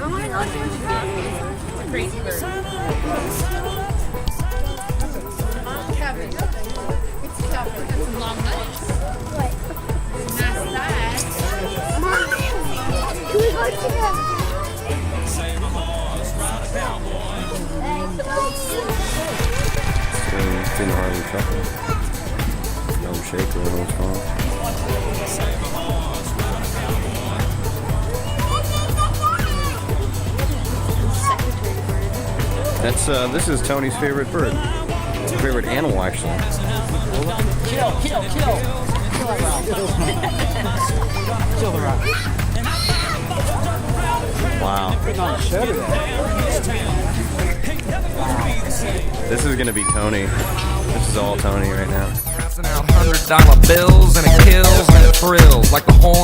my gosh, Crazy bird. Kevin. It's Kevin. Got some long legs. What? That's that. Mom, can we go to the... It's in the Harley Trucker. No shaker, no phone. That's this is Tony's favorite bird. Favorite animal, actually. Kill. Kill the rock. Kill the rock. Wow. Putting on a show today. This is gonna be Tony. This is all Tony right now. Passing out $100 bills and it kills and it thrills like the horn